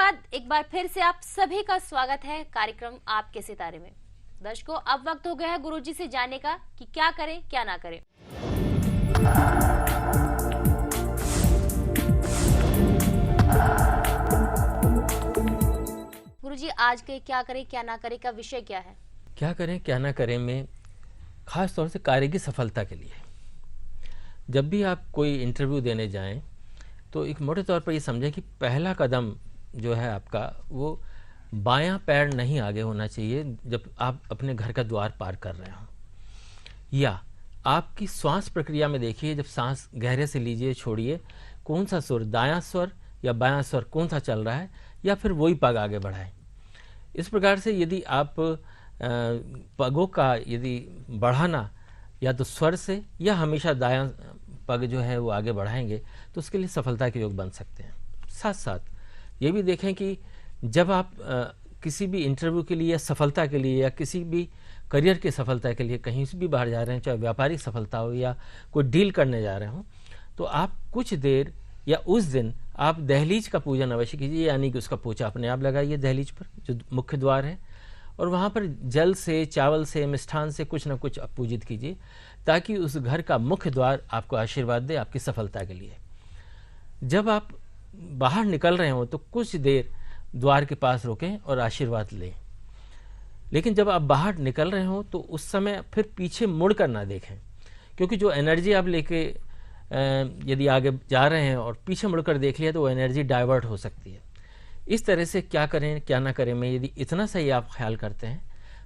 बाद एक बार फिर से आप सभी का स्वागत है कार्यक्रम आपके सितारे में। दर्शकों, अब वक्त हो गया है गुरुजी से जानने का कि क्या करें क्या ना करें। गुरुजी, आज के क्या करें क्या ना करें का विषय क्या है? क्या करें क्या ना करें में खास तौर से कार्य की सफलता के लिए जब भी आप कोई इंटरव्यू देने जाएं तो एक मोटे तौर पर ये समझें कि पहला कदम जो है आपका वो बायां पैर नहीं आगे होना चाहिए जब आप अपने घर का द्वार पार कर रहे हो। या आपकी श्वास प्रक्रिया में देखिए, जब सांस गहरे से लीजिए छोड़िए, कौन सा सुर, दायां स्वर या बायां स्वर कौन सा चल रहा है, या फिर वही पग आगे बढ़ाएं। इस प्रकार से यदि आप पगों का यदि बढ़ाना या तो स्वर से या हमेशा दायां पग जो है वो आगे बढ़ाएंगे तो उसके लिए सफलता के योग बन सकते हैं। साथ साथ ये भी देखें कि जब आप किसी भी इंटरव्यू के लिए या सफलता के लिए या किसी भी करियर की सफलता के लिए कहीं से भी बाहर जा रहे हैं, चाहे व्यापारिक सफलता हो या कोई डील करने जा रहे हो, तो आप कुछ देर या उस दिन आप दहलीज का पूजन अवश्य कीजिए, यानी कि उसका पोछा अपने आप लगाइए दहलीज पर जो मुख्य द्वार है, और वहाँ पर जल से, चावल से, मिष्ठान से कुछ न कुछ आप पूजित कीजिए ताकि उस घर का मुख्य द्वार आपको आशीर्वाद दे आपकी सफलता के लिए। जब आप बाहर निकल रहे हो तो कुछ देर द्वार के पास रुकें और आशीर्वाद लें। लेकिन जब आप बाहर निकल रहे हो तो उस समय फिर पीछे मुड़कर ना देखें, क्योंकि जो एनर्जी आप लेके यदि आगे जा रहे हैं और पीछे मुड़कर देख लिया तो वो एनर्जी डाइवर्ट हो सकती है। इस तरह से क्या करें क्या ना करें में यदि इतना सही आप ख्याल करते हैं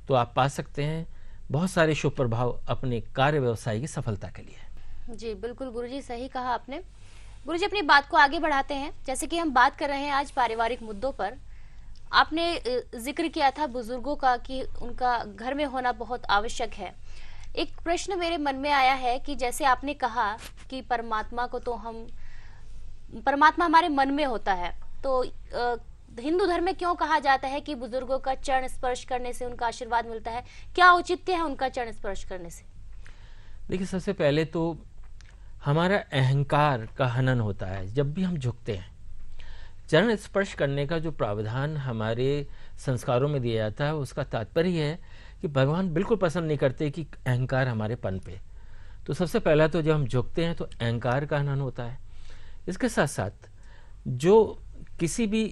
तो आप पा सकते हैं बहुत सारे शुभ प्रभाव अपने कार्य व्यवसाय की सफलता के लिए। जी बिल्कुल गुरुजी, सही कहा आपने। गुरुजी, अपनी बात को आगे बढ़ाते हैं। जैसे कि हम बात कर रहे हैं आज पारिवारिक मुद्दों पर। आपने जिक्र किया था बुजुर्गों का कि उनका घर में होना बहुत आवश्यक है। एक प्रश्न मेरे मन में आया है कि जैसे आपने कहा कि परमात्मा हमारे मन में होता है, तो हिंदू धर्म में क्यों कहा जाता है कि बुजुर्गों का चरण स्पर्श करने से उनका आशीर्वाद मिलता है? क्या औचित्य है उनका चरण स्पर्श करने से? देखिए, सबसे पहले तो हमारा अहंकार का हनन होता है जब भी हम झुकते हैं। चरण स्पर्श करने का जो प्रावधान हमारे संस्कारों में दिया जाता है उसका तात्पर्य है कि भगवान बिल्कुल पसंद नहीं करते कि अहंकार हमारे पन पे। तो सबसे पहला तो जब हम झुकते हैं तो अहंकार का हनन होता है। इसके साथ साथ जो किसी भी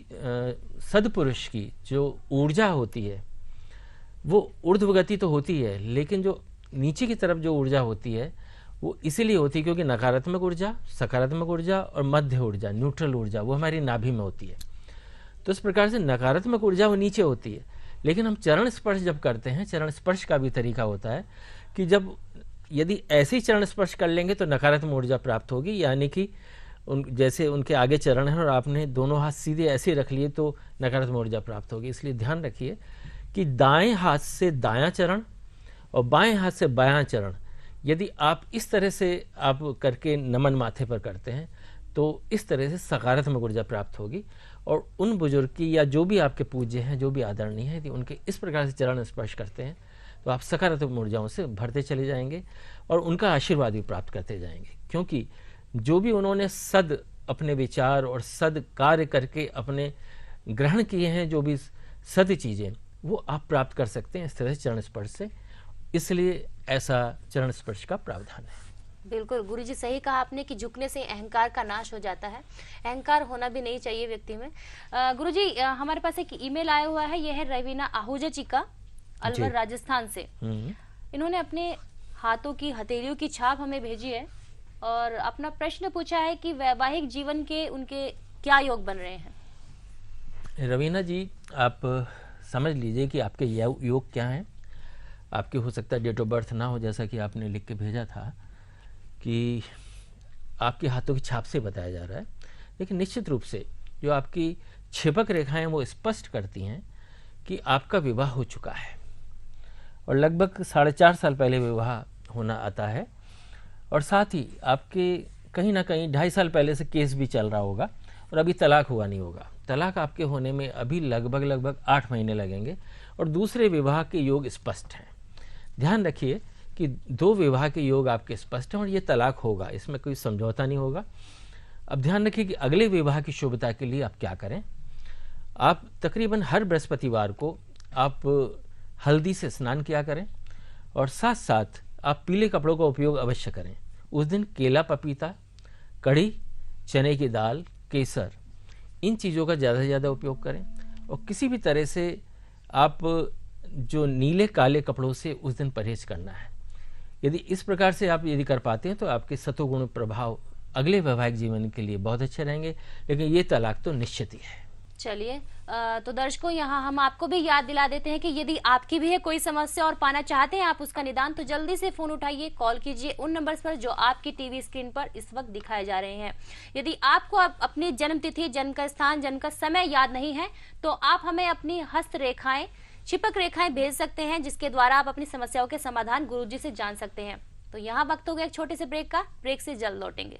सद्पुरुष की जो ऊर्जा होती है वो ऊर्ध्वगति तो होती है, लेकिन जो नीचे की तरफ जो ऊर्जा होती है वो इसीलिए होती है क्योंकि नकारात्मक ऊर्जा, सकारात्मक ऊर्जा और मध्य ऊर्जा, न्यूट्रल ऊर्जा, वो हमारी नाभि में होती है। तो इस प्रकार से नकारात्मक ऊर्जा वो नीचे होती है। लेकिन हम चरण स्पर्श जब करते हैं, चरण स्पर्श का भी तरीका होता है कि जब यदि ऐसे ही चरण स्पर्श कर लेंगे तो नकारात्मक ऊर्जा प्राप्त होगी, यानी कि जैसे उनके आगे चरण है और आपने दोनों हाथ सीधे ऐसे रख लिए तो नकारात्मक ऊर्जा प्राप्त होगी। इसलिए ध्यान रखिए कि दाएं हाथ से दायां चरण और बाएं हाथ से बायां चरण यदि आप इस तरह से आप करके नमन माथे पर करते हैं तो इस तरह से सकारात्मक ऊर्जा प्राप्त होगी। और उन बुजुर्ग की या जो भी आपके पूज्य हैं, जो भी आदरणीय हैं, यदि उनके इस प्रकार से चरण स्पर्श करते हैं तो आप सकारात्मक ऊर्जाओं से भरते चले जाएंगे और उनका आशीर्वाद भी प्राप्त करते जाएंगे। क्योंकि जो भी उन्होंने सद अपने विचार और सद कार्य करके अपने ग्रहण किए हैं, जो भी सद चीज़ें, वो आप प्राप्त कर सकते हैं इस तरह से चरण स्पर्श से। इसलिए ऐसा चरण स्पर्श का प्रावधान है। बिल्कुल गुरुजी, सही कहा आपने कि झुकने से अहंकार का नाश हो जाता है। अहंकार होना भी नहीं चाहिए व्यक्ति में। गुरुजी, हमारे पास एक ईमेल आया हुआ है, यह है रवीना आहूजा जी का, अलवर राजस्थान से। इन्होंने अपने हाथों की हथेलियों की छाप हमें भेजी है और अपना प्रश्न पूछा है कि वैवाहिक जीवन के उनके क्या योग बन रहे हैं। रवीना जी, आप समझ लीजिए कि आपके योग क्या हैं। आपके हो सकता है डेट ऑफ बर्थ ना हो, जैसा कि आपने लिख के भेजा था कि आपके हाथों की छाप से बताया जा रहा है, लेकिन निश्चित रूप से जो आपकी छिपक रेखाएं वो स्पष्ट करती हैं कि आपका विवाह हो चुका है और लगभग 4.5 साल पहले विवाह होना आता है। और साथ ही आपके कहीं ना कहीं 2.5 साल पहले से केस भी चल रहा होगा और अभी तलाक हुआ नहीं होगा। तलाक आपके होने में अभी लगभग 8 महीने लगेंगे और दूसरे विवाह के योग स्पष्ट हैं। ध्यान रखिए कि 2 विवाह के योग आपके स्पष्ट हैं और ये तलाक होगा, इसमें कोई समझौता नहीं होगा। अब ध्यान रखिए कि अगले विवाह की शुभता के लिए आप क्या करें। आप तकरीबन हर बृहस्पतिवार को आप हल्दी से स्नान किया करें और साथ साथ आप पीले कपड़ों का उपयोग अवश्य करें। उस दिन केला, पपीता, कढ़ी, चने की दाल, केसर, इन चीज़ों का ज़्यादा से ज़्यादा उपयोग करें और किसी भी तरह से आप जो नीले काले कपड़ों से उस दिन परहेज करना है। यदि इस प्रकार से आप यदि कर पाते हैं तो आपके सतोगुण प्रभाव अगले वैवाहिक जीवन के लिए बहुत अच्छे रहेंगे, लेकिन ये तलाक तो निश्चित ही है। चलिए, तो दर्शकों यहाँ हम आपको भी याद दिला देते हैं कि यदि आपकी भी है कोई समस्या और पाना चाहते हैं आप उसका निदान, तो जल्दी से फोन उठाइए, कॉल कीजिए उन नंबर्स पर जो आपकी टीवी स्क्रीन पर इस वक्त दिखाए जा रहे हैं। यदि आपको अपनी जन्म तिथि, जन्म का स्थान, जन्म का समय याद नहीं है तो आप हमें अपनी हस्त रेखाएं, चिपक रेखाएं भेज सकते हैं, जिसके द्वारा आप अपनी समस्याओं के समाधान गुरुजी से जान सकते हैं। तो यहाँ वक्त हो गया एक छोटे से ब्रेक का, ब्रेक से जल्द लौटेंगे।